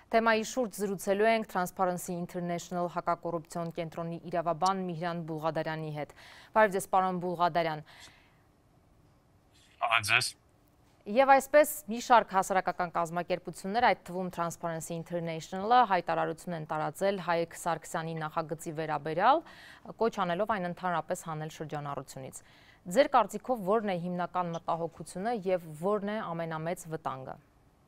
Թեմայի շուրջ զրուցելու ենք Transparency International հակակոռուպցիոն կենտրոնի իրավաբան Միհրան Բուլղադարյանի հետ։ Բարև ձեզ, պարոն Բուլղադարյան։ Ձեզ։ Եվ այսպես մի շարք հասարակական կազմակերպություններ, այդ թվում Transparency International-ը հայտարարություն են տարածել Հայկ Սարգսյանի նախագծի վերաբերյալ, կոչ անելով այն ընդհանրապես հանել շրջանառությունից։ Ձեր կարծիքով ո՞րն է հիմնական մտահոգությունը եւ ո՞րն է ամենամեծ վտանգը։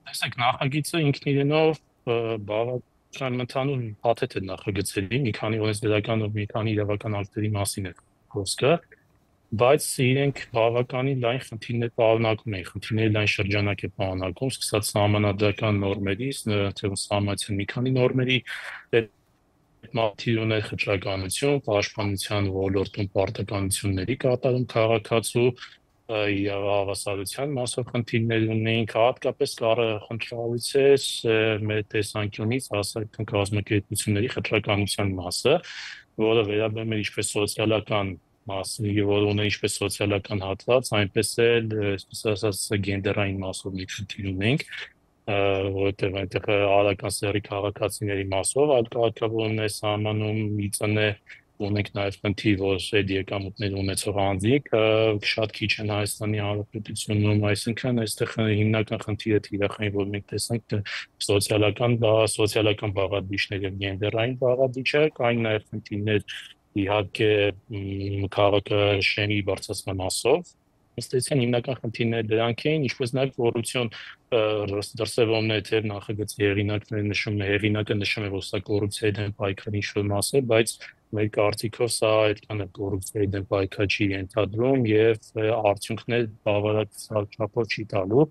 Տեսեք, նախագիծը ինքն իրենով բավական ընդհանուր փաթեթ է նախագծելի, մի քանի օրենսդրական ու մի քանի իրավական ակտերի մասին է խոսքը, բայց իրենք բավականին լայն խնդիրներ պարունակում են, խնդիրների լայն շրջանակ է պարունակում, սկսած սահմանադրական նորմերից, սահմանության մի քանի նորմերի, մատիրոներ խճականություն, պաշտպանության ոլորտում պարտականությունների կատարում քաղաքացու հավասարության մասով խնդիրներ ունենք, հատկապես խնդրալից է մեր տեսանկյունից հասարակական կազմակերպությունների խտրականության մասը, որը վերաբերում է ինչպես սոցիալական մասը, որը ունի ինչպես սոցիալական հատված, այնպես էլ, այսպես ասած, գենդերային մասով մի խնդիր ունենք, որովհետև այնտեղ արական սեռի քաղաքացիների մասով, այլ քաղաքավորումներ սահմանում իծն է ունենք նաև խնդիր, որ այդ եկամուտներ ունեցող անձիկ շատ քիչ են Հայաստանի Հանրապետությունում, այսինքն այստեղ հիմնական խնդիրը թիրախային, որ մենք տեսանք սոցիալական բաղադրիչներ եւ գենդերային բաղադրիչը, կային նաև խնդիրներ իհարկե քաղաքաշենի բարձրացման մասով, ըստեցին հիմնական խնդիրները դրանք էին, ինչպես նաև կոռուպցիոն դրսևորումներ թեր նախագծի հեղինակը նշում է, որ սա կոռուպցիայի դեմ պայքարի ինչ-որ մաս է, բայց մեր կարծիքով սա այդքան էլ կոռուպցիայի դեմ պայքար չի ենթադրում եւ արդյունքներ բավարար չափով չի տալու,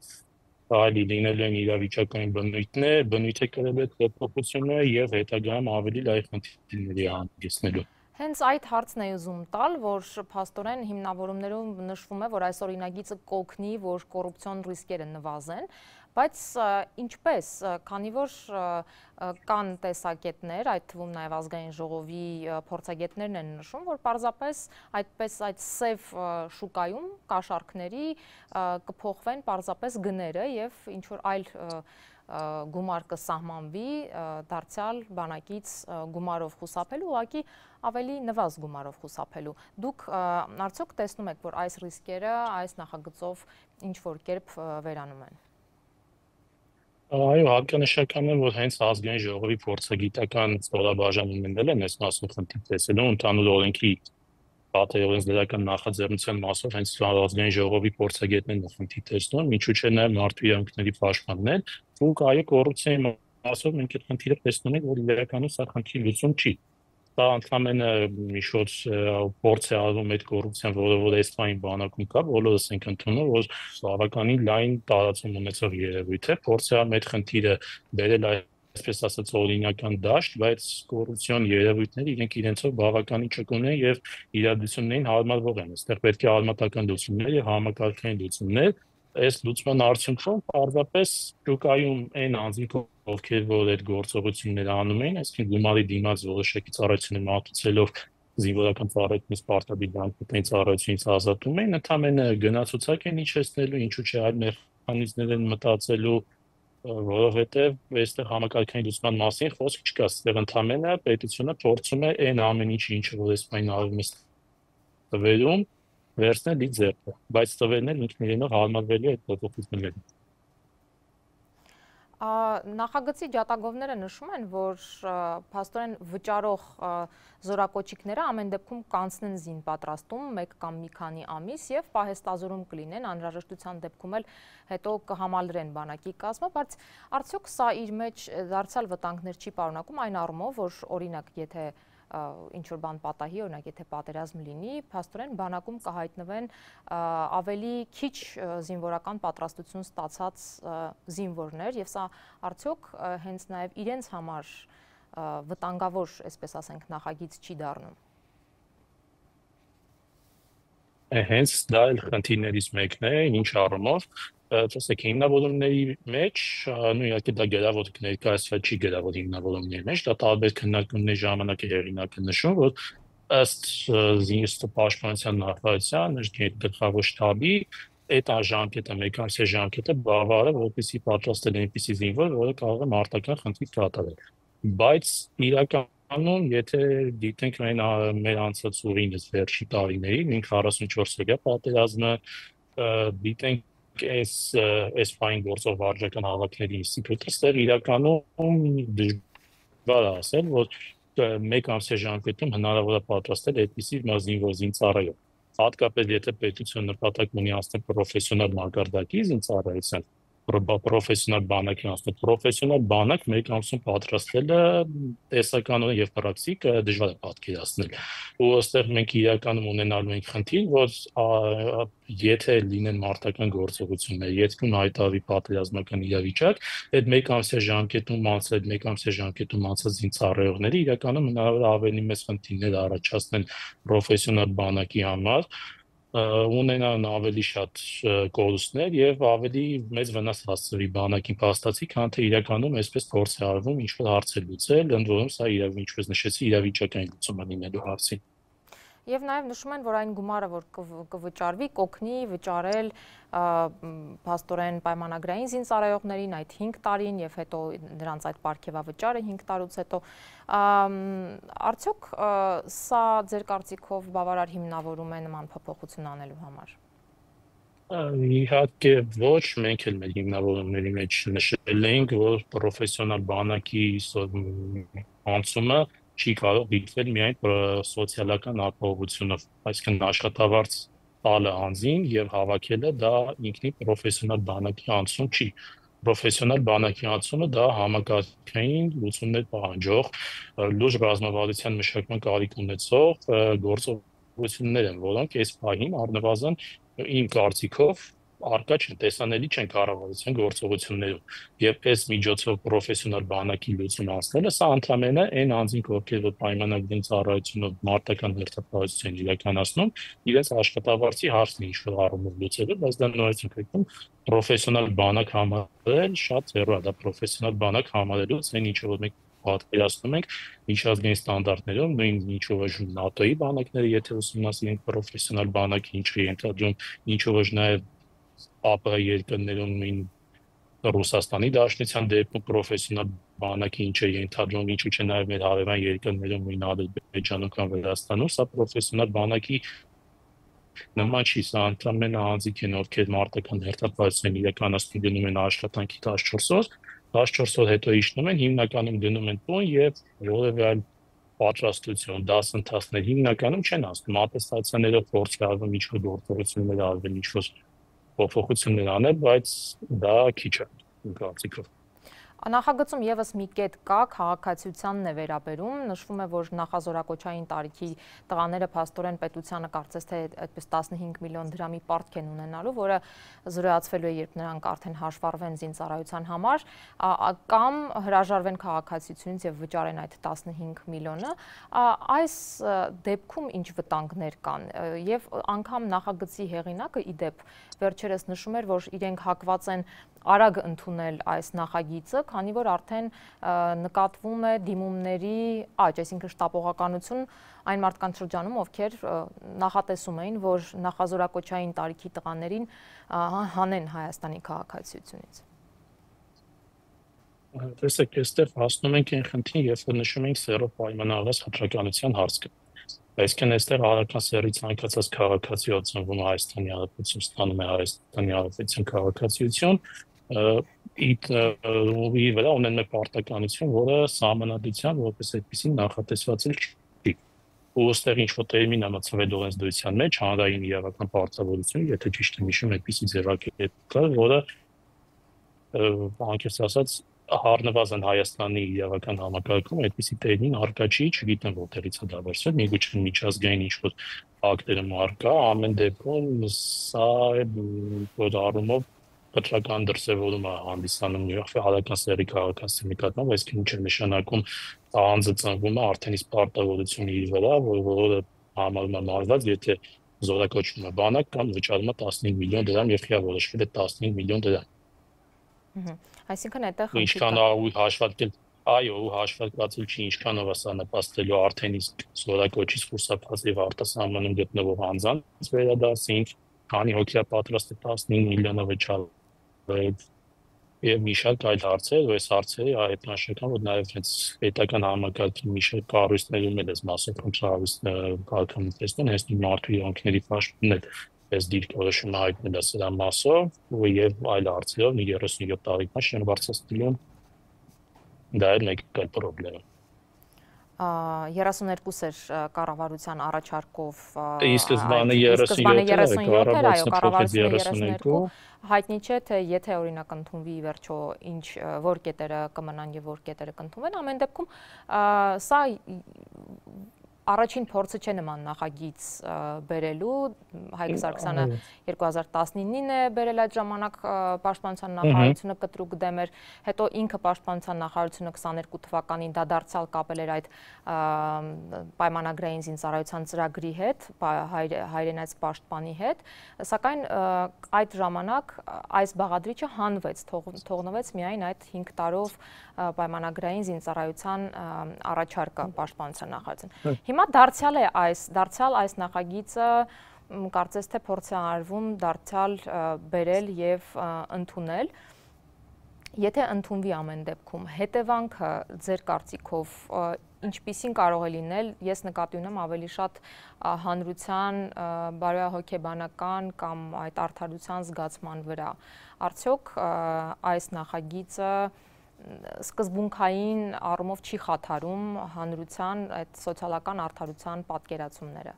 այլ լինելու են իրավիճակային բնույթ է կրել այդ փոփոխությունը եւ հետագայում ավելի լայն խնդիրների հանդիսնելու։ Հենց այդ հարցն է ուզում տալ, որ փաստորեն հիմնավորումներում նշվում է, որ այս օրինագիծը կօգնի, որ կոռուպցիոն ռիսկերը նվազեն, բայց ինչպես, քանի որ կան տեսակետներ, այդ թվում նաև ազգային ժողովի փորձագետներն են նշում, որ պարզապես այդպես այդ սև շուկայում կաշառքների կփոխվեն պարզապես գները եւ ինչ որ այլ գումար կսահմանվի դարձյալ բանակից գումարով խուսափելու, ուղղակի ավելի նվազ գումարով խուսափելու։ Դուք արդյոք տեսնում եք, որ այս ռիսկերը այս նախագծով ինչ որ կերպ վերանում են։ Այո, հատկանշական է, որ հենց ազգային ժողովի փորձագիտական ստորաբաժանումներն են այս մասով խնդիր տեսելու, ընդհանուր օրենքի պատերազմական նախաձեռնության մասով հենց ազգային ժողովի փորձագետներն են խնդիր տեսնում, ինչու՞ չէ նաև մարդու իրավունքների պաշտպաններ, ու այո, կոռուպցիայի մասով մենք այդ խնդիրը տեսնում ենք, որ իրականում սա խնդիր լուծում չի։ Դա ընդհանրապես մի շոց փորձ է արվում այդ կոռուպցիան, որը էսպայն բանակում կա, բոլորս ենք ընդունում, որ բավականին լայն տարածում ունեցող երևույթ է, փորձ է արվում այդ խնդիրը բերել այսպես ասած օրինական դաշտ, բայց կոռուպցիոն երևույթները իրենք իրենցով բավականին ճկուն են եւ իրադարձություններին հարմարվող են։ Այստեղ պետք է արմատական լուծումներ եւ համակարգային լուծումներ, այս լուծման արդյունքում պարզապես շուկայում այն անձինք, ովքեր որ այդ գործողությունները անում են, այսինքն գումարի դիմաց որոշակի ծառայություններ մատուցելով զինվորական ծառայությունից պարտադիր բանկային ծառայությունից ազատում են, ընդհանրապես գնացուցակ են իջեցնելու, ինչու՞ չէ այլ մեխանիզմներ են մտածելու, որովհետև այստեղ համակարգային լուծման մասին խոսք չկա, այստեղ ընդհանրապես պետությունը փորձում է այն ամեն ինչը որ էսպայն արվում է տվերում վերցնել իր ձեռքը, բայց տվերն էլ ինքն իրենով հարմարվելու է այդ փոփոխություններին։ Նախագծի ջատագովները նշում են, որ փաստորեն վճարող զորակոչիկները ամեն դեպքում կանցնեն զին պատրաստում մեկ կամ մի քանի ամիս եւ պահեստազորում կլինեն, անհրաժեշտության դեպքում էլ հետո կհամալրեն բանակի կազմը, բայց արդյոք սա իր մեջ դարձյալ վտանգներ չի պարունակում այն առումով, որ օրինակ եթե ինչ որ բան պատահի, օրինակ եթե պատերազմ լինի, փաստորեն բանակում կհայտնվեն ավելի քիչ զինվորական պատրաստություն ստացած զինվորներ եւ սա արդյոք հենց նաեւ իրենց համար վտանգավոր, այսպես ասենք, նախագիծ չի դառնում։ Հենց դա էլ խնդիրներից մեկն է, ինչ առումով, տեսեք, հիմնավորումների մեջ, իհարկե դա գրավոր ներկայացված չի գրավոր հիմնավորումների մեջ, դա տարբեր քննարկումների ժամանակ է հեղինակը նշում, որ ըստ զինվորների պաշտպանության նախարարության, գլխավոր շտաբի այդ ժամկետը, մեկ ամսյա ժամկետը բավարար է, որպեսզի պատրաստել այնպիսի զինվոր, որը կարող է մարտական խնդիր կատարել։ Բայց իրականում, եթե դիտենք մեր անցած ուղին վերջի տարիներին, 44-օրյա պատերազմը, դիտենք այս ֆայն գործող վարչական հավաքների ինստիտուտը, ստեղ իրականում դժվար է ասել, որ մեկ ամսյա ժամկետում հնարավոր է պատրաստել այդպիսի զինվոր զինծառայող։ Հատկապես եթե պետությունը նպատակ ունի անցնել պրոֆեսիոնալ մակարդակի զինծառայության, պրոֆեսիոնալ բանակի անցնել, պրոֆեսիոնալ բանակ մեկ ամսում պատրաստելը տեսականորեն եւ պրակտիկ դժվար է պատկերացնել։ Ու այստեղ մենք իրականում ունենալու ենք խնդիր, որ եթե լինեն մարտական գործողություններ, եթե հայտարարի պատերազմական իրավիճակ, այդ մեկ ամսյա ժամկետում անցած զինծառայողները իրականում հնարավոր է ավելի մեծ խնդիրներ առաջացնեն պրոֆեսիոնալ բանակի համար, ունենան ավելի շատ կորուստներ եւ ավելի մեծ վնաս հասցվի բանակին փաստացի, քան թե իրականում այսպես փորձ է արվում ինչ-որ հարցեր լուծել, ընդ որում սա ինչպես նշեցի, իրավիճակային լուծում է լինելու հարցին։ Եվ նաև նշում են, որ այն գումարը, որ կվճարվի, կօգնի վճարել փաստորեն պայմանագրային զինծառայողներին այդ 5 տարին եւ հետո նրանց այդ պարգևավճարը 5 տարուց հետո։ Արդյոք սա ձեր կարծիքով բավարար հիմնավորում է նման փոփոխություն անելու համար։ Իհարկե ոչ, մենք էլ մեր հիմնավորումների մեջ նշել ենք, որ պրոֆեսիոնալ բանակի անցումը չի կարող դիտվել միայն սոցիալական ապահովությունով, այսինքն աշխատավարձ տալը անձին եւ հավաքելը դա ինքնին պրոֆեսիոնալ բանակի անցում չի։ Պրոֆեսիոնալ բանակի անցումը դա համակարգային լուծումներ պահանջող, լուրջ ռազմավարության մշակման կարիք ունեցող գործողություններ են, որոնք այս պահին առնվազն իմ կարծիքով արկա չեն, տեսանելի չեն կառավարության գործողություններում եւ այս միջոցով պրոֆեսիոնալ բանակի լուծում անցնելը սա ընդհանրապես այն անձինք, ովքեր որ պայմանագրային ծառայությունով մարտական հերթապահություն իրականացնում, իրենց աշխատավարձի հարցն է ինչ-որ առումով լուծելու, բայց դա նորից ինքնին պրոֆեսիոնալ բանակ համարել շատ ձեռու է, դա պրոֆեսիոնալ բանակ համարելուց այն ինչ որ մենք պատկերացնում ենք միջազգային ստանդարտներով, նույն ինչով ոչ ՆԱՏՕ-ի բանակները, եթե ուսումնասիրենք պրոֆեսիոնալ բանակի ինչ է ենթադրում, ինչով ոչ նաև ԱՊՀ երկրներում նույն Ռուսաստանի Դաշնության դեպքում պրոֆեսիոնալ բանակի ինչ է ենթադրում, ինչու՞ չէ նաև մեր հարևան երկրներում նույն Ադրբեջանում կամ Վրաստանում, սա պրոֆեսիոնալ բանակի նման չի, սա ընդամենը անձիկ են, ովքեր մարտական հերթապահություն իրականացնում գնում են աշխատանքի 14 օր, 14 օր հետո իջնում են, հիմնականում գնում են տուն եւ որևէ այլ պատրաստություն, դասընթացներ հիմնականում չեն անցնում, ատեստացիաներով փորձ է արվում ինչ-որ գործողություններ արվել, ինչ-որ փոփոխություններ անել, բայց դա քիչ է, իմ կարծիքով։ Նախագծում եւս մի կետ կա, քաղաքացիությանն է վերաբերում, նշվում է, որ նախազորակոչային տարիքի տղաները փաստորեն պետությանը կարծես թե այդպես 15 միլիոն դրամի պարտք են ունենալու, որը զրոյացվելու է, երբ նրանք արդեն հաշվառվեն զինծառայության համար, կամ հրաժարվեն քաղաքացիությունից եւ վճարեն այդ 15 միլիոնը, այս դեպքում ինչ վտանգներ կան եւ անգամ նախագծի հեղինակը իդեպ վերջերս նշում էր, որ իրենք հակված են արագ ընդունել այս նախագիծը, քանի որ արդեն նկատվում է դիմումների աճ, այսինքն շտապողականություն այն մարդկանց շրջանում, ովքեր նախատեսում էին, որ նախազորակոչային տարիքի տղաներին հանեն Հայաստանի քաղաքացիությունից։ Տեսեք, այստեղ հասնում ենք այն խնդրին, երբ որ նշում ենք սեռով պայմանավորված հաշվականության հարցը։ Այսինքն այստեղ հարական սեռի ցանկացած քաղաքացիով ծնվում է Հայաստանի Հանրապետություն, ստանում է Հայաստանի Հանրապետության քաղաքացիություն, ի վրա ունեն մեկ պարտականություն, որը սահմանադրության որպես այդպեսին նախատեսված չի։ Ու այստեղ ինչ-որ տերմին է մտցվել օրենսդրության մեջ, հանրային իրավական պարտավորություն, եթե ճիշտ եմ հիշում, այդպիսի ձեռագիր կա, որը անկեղծ ասած առնվազն Հայաստանի իրավական համակարգում այդպիսի տերմին արկա չի, չգիտեմ որտեղից է դա վերցվել, միգուցե միջազգային ինչ-որ ակտերում արկա, ամեն դեպքում սա որ առումով պատրական դրսևորում է հանդիսանում հարական սեռի քաղաքացիների նկատմամբ, այսինքն ինչ է նշանակում անձը ծնվում է արդեն իսկ պարտավորություն իր վրա, որը համարվում է մարված, եթե զորակոչվում է բանակ կամ վճարում է 15 միլիոն դրամ եւ խիա որոշվել է 15 միլիոն դրամ։ Այսինքն այդտեղ ինչքան ու հաշվարկել, այո, ու հաշվարկվածել չի ինչքանով է սա նպաստելու արդեն իսկ զորակոչից խուսափած եւ արտասահմանում գտնվող անձանց վերադարձին, քանի հոգի է պատրաստ 19 միլիոնով է չարել եւ մի շարք այլ հարցեր, ու այս հարցերը հայտնաշական, որ նաեւ հենց պետական համակարգի մի շարք կառույցներում էլ էս մասով կառույցը կարգավորում տեսնեն, հենց մարդու իրավունքների պաշտպանն է այս դիրքորոշումը հայտնել է սրա մասով եւ այլ հարցերով 37 տարեկան շնորհացածություն դա էլ մեկ այլ խնդրեմ 32 էր կառավարության առաջարկով սկզբանը 37 էր, այո, կառավարությունը 32 հայտնի չէ թե եթե օրինակ ընդունվի վերջո ինչ որ կետերը կմնան եւ որ կետերը կընդունվեն, ամեն դեպքում սա առաջին փորձը չէ նման նախագիծ բերելու, Հայկ Սարգսյանը 2019-ին է բերել այդ ժամանակ պաշտպանության նախարարությունը կտրուկ դեմ էր, հետո ինքը պաշտպանության նախարարությունը 22 թվականին դա դարձյալ կապել էր այդ պայմանագրային զինծառայության ծրագրի հետ, հայրենաց պաշտպանի հետ, սակայն այդ ժամանակ այս բաղադրիչը հանվեց, թողնվեց միայն այդ 5 տարով պայմանագրային զինծառայության առաջարկը պաշտպանության նախարարության։ Հիմա դարձյալ այս նախագիծը կարծես թե փորձ է արվում դարձյալ բերել եւ ընդունել։ Եթե ընդունվի ամեն դեպքում, հետևանքը ձեր կարծիքով ինչպիսին կարող է լինել, ես նկատի ունեմ ավելի շատ հանրության բարոյահոգեբանական կամ այդ արդարության զգացման վրա։ Արդյոք այս նախագիծը սկզբունքային առումով չի խաթարում հանրության այդ սոցիալական արդարության պատկերացումները։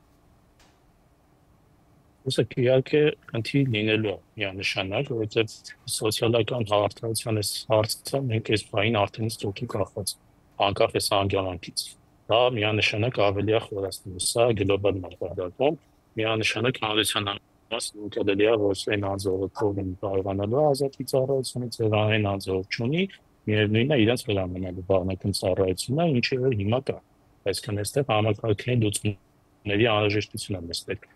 Ուսեք իհարկե քննի լինելու միանշանակ, որովհետև սոցիալական արդարության այս հարցը մենք այս բային արդեն ստոքի կախված անկախ այս անգամանքից։ Դա միանշանակ ավելի է խորացնում, սա գլոբալ մակարդակում միանշանակ հանրության մասը ուտելիա ոչ այն անձողջով կարողանալու ազատի ծառայությունից այն անձողջ չունի միևնույնն է իրենց վերամենալու բանական ծառայությունը, ինչը հիմա կա, այսինքն այստեղ համակարգային լուծումների անհրաժեշտություն է մեստեղ։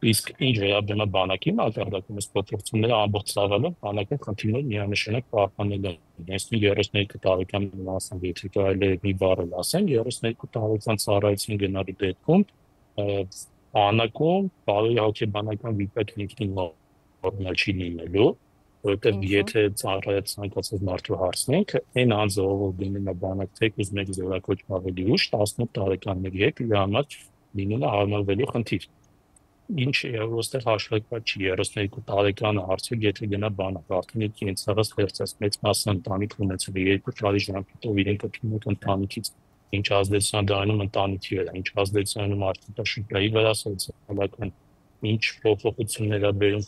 Իսկ ինչ վերաբերում է բանակի մակարդակում, այս փոփոխությունները ամբողջ ծավալը բանակը խնդիրներ միանշանակ պահպանել են։ Հենց 32 տարեկան մասն եթե կարելի է մի բառել ասեն, 32 տարեկան ծառայություն գնալու դեպքում բանակում բարոյահոգեբանական վիճակը ինքնին նորմալ չի լինելու, որովհետև եթե ցանկացած մարդու հարցնենք, այն անձով դիմում է բանակ թեկուզ մեկ զորակոչ ավելի ուշ 18 տարեկանների հետ իր համար լինում է հարմարվելու խնդիր։ Ինչ ոստեղ հաշվարկված չի 32 տարեկան արդյոք եթե գնա բանակ արդեն ինձ ցավս վերցած մեծ մասը ընտանիք ունեցել 2 տարի ժամանակով իրենք կփնուկ ընտանիքից ինչ ազդեցություն դառնում ընտանիքի վրա, ինչ ազդեցություն մարդկային վրա սոցիալական ինչ փոփոխություններ է բերում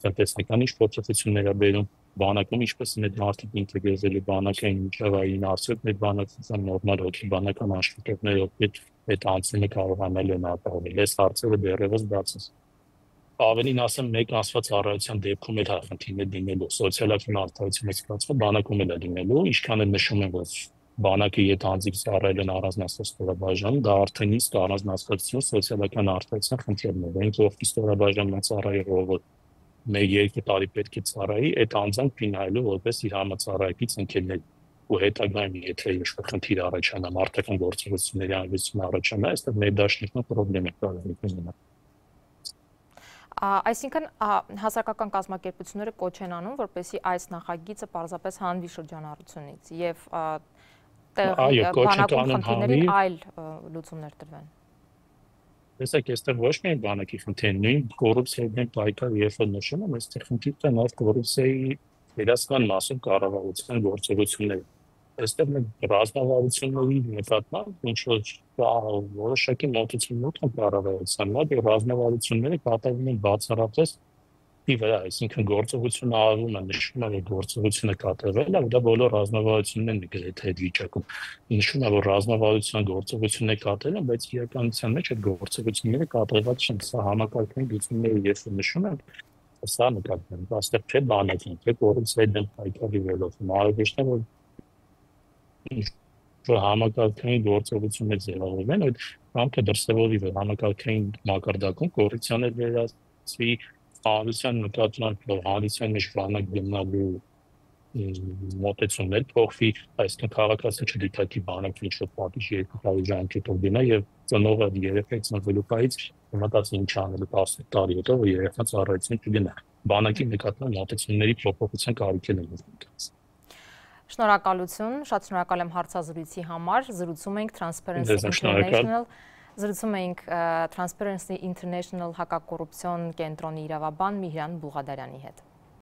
տնտեսական ինչ փոփոխություններ է բերում բանակում ինչպես են այդ մարդիկ ինտեգրվելու բանակային միջավայրին արդյոք այդ բանակցության նորմալ հոգեբանական աշխատողներով այդ անձինը կարողանալ են ապահովել այս հարցերը դեռևս բաց են ավելին ասեմ մեկ ասված առայության դեպքում էլ խնդիրներ լինելու սոցիալական արդարությունը ստացվում բանակում էլ է լինելու ինչքան էլ նշում են որ բանակը եթե անձիկ ծառայել են առանձնացված ստորաբաժանում, դա արդեն իսկ առանձնացվածություն սոցիալական արդարության խնդիրն է։ Մենք ով ստորաբաժանում ծառայի ռոբոտ 1-2 տարի պետք է ծառայի, այդ անձանք փինայելու որպես իր համածառայից ընկերներ ու հետագայում եթե ինչ-որ խնդիր առաջանա, մարդկային գործողությունների անվիճություն առաջանա, այստեղ ներդաշնակն խնդրեմ է կարող լինել։ Այսինքն հասարակական կազմակերպությունները կոչ են անում, որպեսզի այս նախագիծը պարզապես հանվի շրջանառությունից եւ բանակում խնդիրների այլ լուծումներ տրվեն։ Տեսեք, այստեղ ոչ միայն բանակի խնդիրն է, նույն կոռուպցիայի դեմ պայքար երբ նշում եմ, այստեղ խնդիրը նոր կոռուպցիայի վերահսկման մասում կառավարության գործողությունները։ Այստեղ մենք ռազմավարությունների նկատմամբ ինչ որ որոշակի մոտեցումներ կան կառավարության մոտ, եւ ռազմավարությունները կատարվում են բացառապես ի վրա, այսինքն գործողությունը արվում է, նշվում է, որ գործողությունը կատարվել է, ու դա բոլոր ռազմավարություններն են գրեթե այդ վիճակում։ Նշվում է, որ ռազմավարության գործողությունն է կատարել, բայց իրականության մեջ այդ գործողությունները կատարված չեն, սա համակարգային լուծումները ես նշում եմ, սա նկատվում է, այստեղ չէ բանակին, չէ կոռուպցիայի դեմ պայքարի վերլուծում, արագիչն է, որ համակարգային գործողություններ ձևավորվեն, այդ կամքը դրսևորվի, որ համակարգային մակարդակում կոռուպցիաներ վերացվի հանրության նկատմամբ հանրության մեջ բանակ գնալու մոտեցումներ փոխվի, այսինքն քաղաքացին չդիտարկի բանակի ինչ-որ պատիժ 2 տարի ժամկետով դինա եւ ծնողը երեխայի ծնվելու պայից մտածի ինչ անելու 10 տարի հետո երեխան ծառայություն չգնա։ Բանակի նկատմամբ մոտեցումների փոփոխության կարիք է լինում։ Շնորհակալություն, շատ շնորհակալ եմ հարցազրույցի համար, զրուցում էինք Transparency International հակակոռուպցիոն կենտրոնի իրավաբան Միհրան Բուղադարյանի հետ։